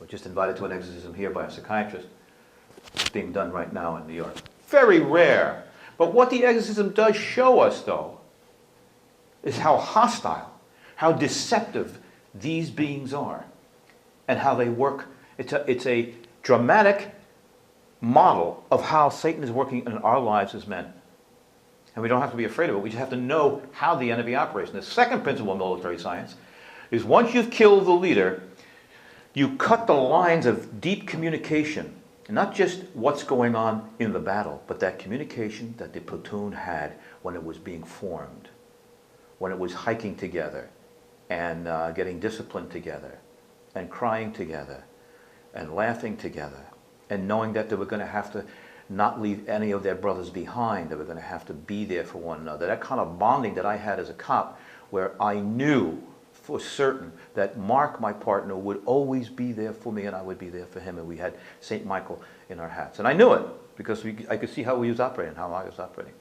We're just invited to an exorcism here by a psychiatrist. It's being done right now in New York. Very rare. But what the exorcism does show us, though, is how hostile, how deceptive these beings are, and how they work. It's a dramatic model of how Satan is working in our lives as men. And we don't have to be afraid of it. We just have to know how the enemy operates. And the second principle of military science is once you've killed the leader, you cut the lines of deep communication. Not just what's going on in the battle, but that communication that the platoon had when it was being formed, when it was hiking together and getting disciplined together and crying together and laughing together and knowing that they were going to have to not leave any of their brothers behind. They were going to have to be there for one another. That kind of bonding that I had as a cop, where I knew for certain that Mark, my partner, would always be there for me and I would be there for him. And we had St. Michael in our hats. And I knew it because I could see how he was operating, how I was operating.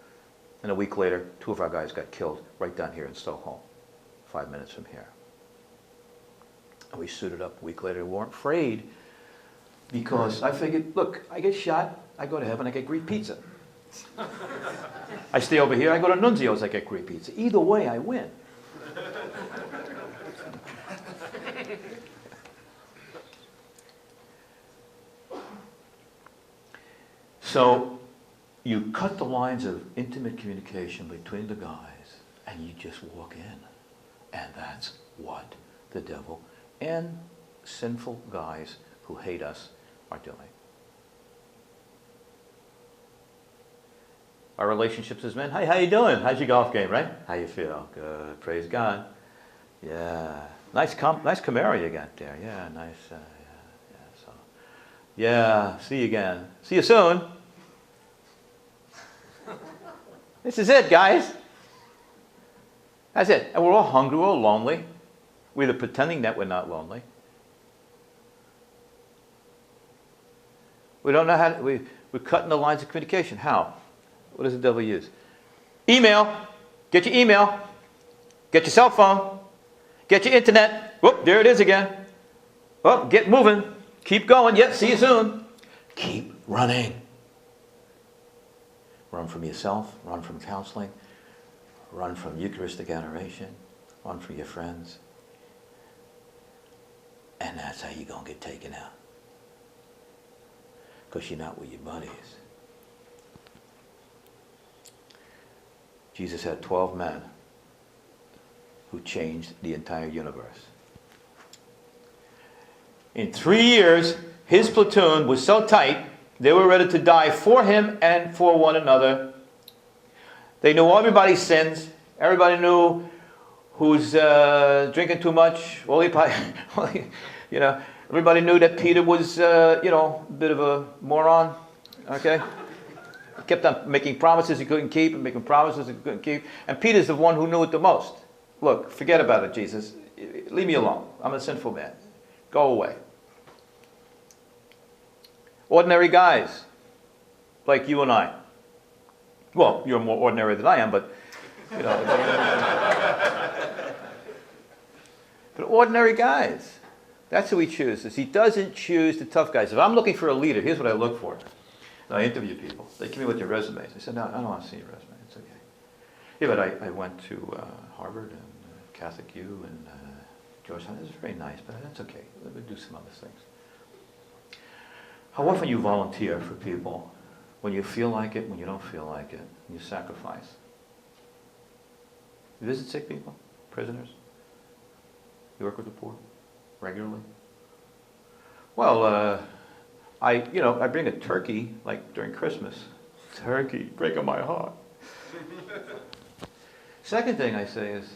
And a week later, 2 of our guys got killed right down here in Stockholm, 5 minutes from here. And we suited up a week later. We weren't afraid because I figured, look, I get shot, I go to heaven, I get Greek pizza. I stay over here, I go to Nunzio's, I get Greek pizza. Either way, I win. So you cut the lines of intimate communication between the guys and you just walk in. And that's what the devil and sinful guys who hate us are doing. Our relationships as men. Hey, how you doing? How's your golf game, right? How you feel? Good. Praise God. Yeah. Nice Camaro you got there. Yeah, nice. Yeah, see you again. See you soon. This is it, guys. That's it. And we're all hungry, we're all lonely. We're either pretending that we're not lonely. We don't know how to, we're cutting the lines of communication. How? What does the devil use? Email. Get your email. Get your cell phone. Get your internet. Whoop, there it is again. Oh, get moving. Keep going. Yep, see you soon. Keep running. Run from yourself. Run from counseling. Run from Eucharistic adoration. Run from your friends. And that's how you're going to get taken out. Because you're not with your buddies. Jesus had 12 men who changed the entire universe. In 3 years, his platoon was so tight, they were ready to die for him and for one another. They knew everybody's sins. Everybody knew who's drinking too much. Well, everybody knew that Peter was, a bit of a moron. Okay? He kept on making promises he couldn't keep and making promises he couldn't keep. And Peter's the one who knew it the most. Look, forget about it, Jesus. Leave me alone. I'm a sinful man. Go away. Ordinary guys, like you and I. Well, you're more ordinary than I am, but, but ordinary guys. That's who he chooses. He doesn't choose the tough guys. If I'm looking for a leader, here's what I look for. And I interview people. They come in with their resumes. I said, no, I don't want to see your resume. It's okay. Yeah, but I went to Harvard and Catholic U and Georgetown. It was very nice, but that's okay. Let me do some other things. How often you volunteer for people when you feel like it, when you don't feel like it, and you sacrifice? You visit sick people, prisoners. You work with the poor regularly. Well, I bring a turkey like during Christmas. Turkey, breaking my heart. Second thing I say is,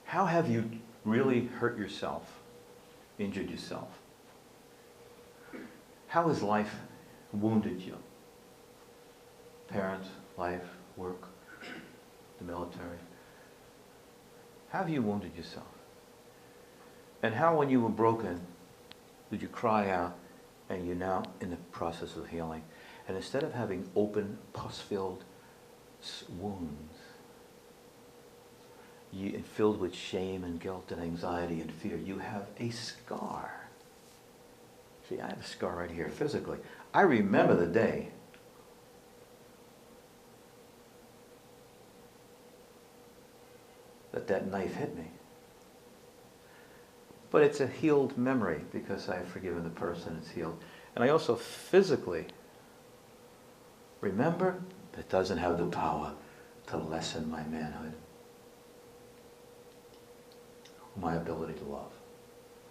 how have you really hurt yourself, injured yourself? How has life wounded you? Parents, life, work, the military. How have you wounded yourself? And how, when you were broken, did you cry out and you're now in the process of healing? And instead of having open, pus-filled wounds, filled with shame and guilt and anxiety and fear. You have a scar. See, I have a scar right here physically. I remember the day that knife hit me. But it's a healed memory because I've forgiven the person, it's healed. And I also physically remember it doesn't have the power to lessen my manhood, my ability to love.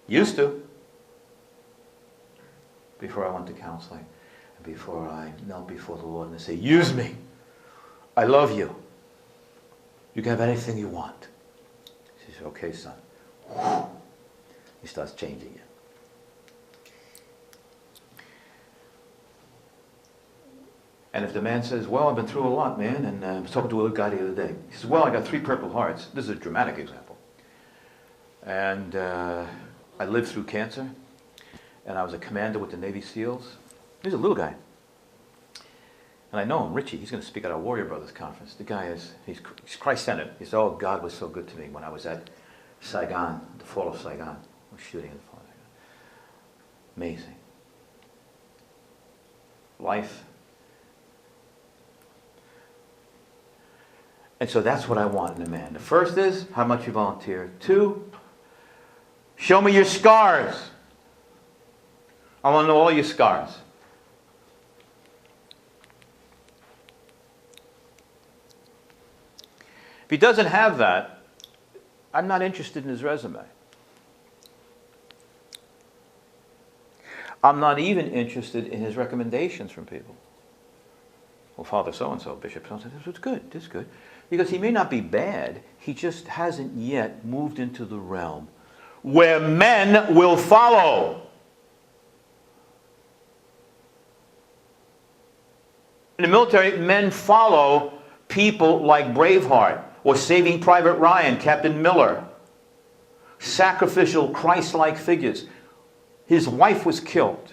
Used to, before I went to counseling, and before I knelt before the Lord and say, use me. I love you. You can have anything you want. He says, okay, son. He starts changing it. And if the man says, well, I've been through a lot, man, and I was talking to a guy the other day. He says, well, I got 3 Purple Hearts. This is a dramatic example. And I lived through cancer, and I was a commander with the Navy SEALs. He's a little guy. And I know him, Richie. He's going to speak at our Warrior Brothers conference. The guy he's Christ-centered. He said, oh, God was so good to me when I was at Saigon, the fall of Saigon. I was shooting in the fall of Saigon. Amazing. Life. And so that's what I want in a man. The first is how much you volunteer. 2, show me your scars. I want to know all your scars. If he doesn't have that, I'm not interested in his resume. I'm not even interested in his recommendations from people. Well, Father so-and-so, Bishop so-and-so, this is good, this is good. Because he may not be bad, he just hasn't yet moved into the realm where men will follow. In the military, men follow people like Braveheart or Saving Private Ryan, Captain Miller. Sacrificial, Christ-like figures. His wife was killed.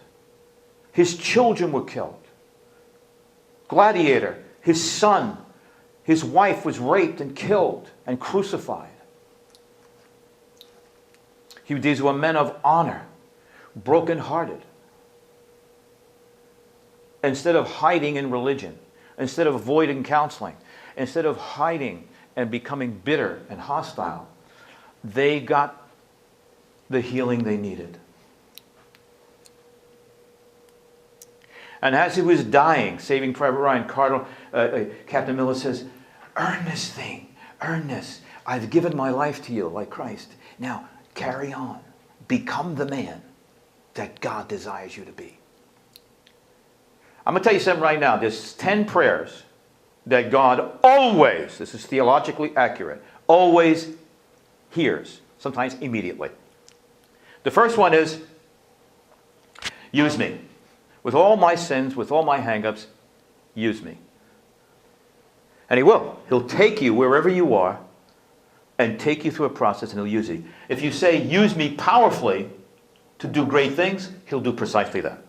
His children were killed. Gladiator, his son, his wife was raped and killed and crucified. These were men of honor, broken-hearted. Instead of hiding in religion, instead of avoiding counseling, instead of hiding and becoming bitter and hostile, they got the healing they needed. And as he was dying, Saving Private Ryan, Captain Miller says, earn this thing, earn this. I've given my life to you like Christ. Now, carry on. Become the man that God desires you to be. I'm going to tell you something right now. There's 10 prayers that God always, this is theologically accurate, always hears, sometimes immediately. The first one is, use me. With all my sins, with all my hang-ups, use me. And he will. He'll take you wherever you are and take you through a process, and he'll use you. If you say, use me powerfully to do great things, he'll do precisely that.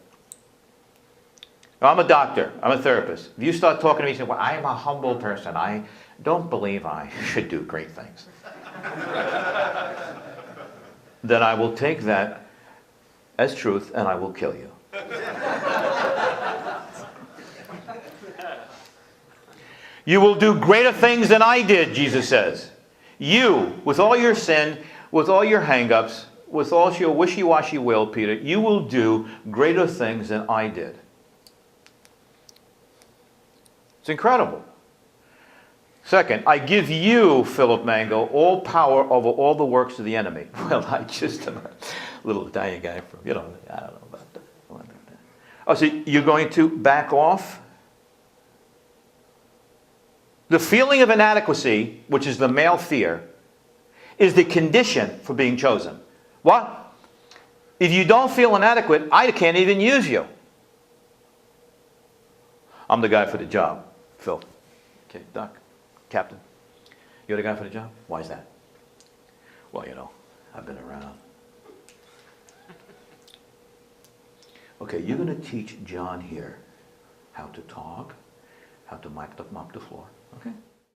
I'm a doctor. I'm a therapist. If you start talking to me and say, well, I am a humble person. I don't believe I should do great things. Then I will take that as truth and I will kill you. You will do greater things than I did, Jesus says. You, with all your sin, with all your hang-ups, with all your wishy-washy will, Peter, you will do greater things than I did. It's incredible. Second, I give you, Philip Mango, all power over all the works of the enemy. Well, I just am a little Italian guy from, I don't know about that. Oh, so you're going to back off? The feeling of inadequacy, which is the male fear, is the condition for being chosen. What? If you don't feel inadequate, I can't even use you. I'm the guy for the job, Phil. Okay, Doc, Captain. You're the guy for the job? Why is that? Well, I've been around. Okay, you're going to teach John here how to talk, how to mop the floor. Okay?